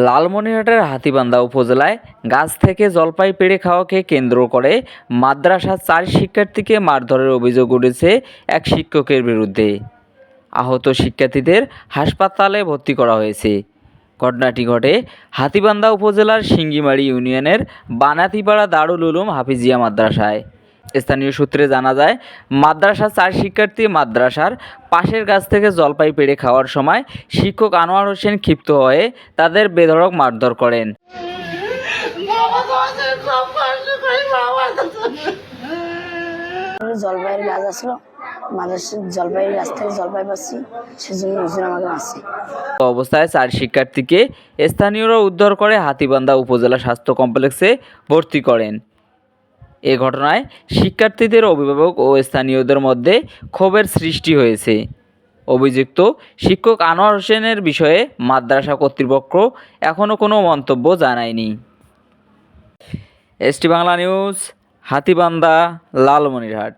লালমনিরহাটের হাতীবান্ধা উপজেলায় গাছ থেকে জলপাই পেড়ে খাওয়াকে কেন্দ্র করে মাদ্রাসার 4 শিক্ষার্থীকে মারধরের অভিযোগ উঠেছে এক শিক্ষকের বিরুদ্ধে। আহত শিক্ষার্থীদের হাসপাতালে ভর্তি করা হয়েছে। ঘটনাটি ঘটে হাতীবান্ধা উপজেলার সিঙ্গিমারি ইউনিয়নের বানাতিপাড়া দারুল উলুম হাফিজিয়া মাদ্রাসায়। স্থানীয় সূত্রে জানা যায়, মাদ্রাসার 4 শিক্ষার্থী মাদ্রাসার পাশের গাছ থেকে জলপাই পেড়ে খাওয়ার সময় শিক্ষক আনোয়ার হোসেন ক্ষিপ্ত হয়ে তাদের বেধড়ক মারধর করেন। জলপাইয়ের গাছ আসলো, মাদ্রাসার জলপাইয়ের গাছ থেকে জলপাই পাচ্ছি, সেজন্য হুজুর আমাকে মারছে। অবস্থায় 4 শিক্ষার্থীকে স্থানীয়রা উদ্ধার করে হাতীবান্ধা উপজেলা স্বাস্থ্য কমপ্লেক্সে ভর্তি করেন। এ ঘটনায় শিক্ষার্থীদের অভিভাবক ও স্থানীয়দের মধ্যে ক্ষোভের সৃষ্টি হয়েছে। অভিযুক্ত শিক্ষক আনোয়ার হোসেনের বিষয়ে মাদ্রাসা কর্তৃপক্ষ এখনও কোনো মন্তব্য জানায়নি। ST Bangla news, Hatibandha, Lalmonirhat.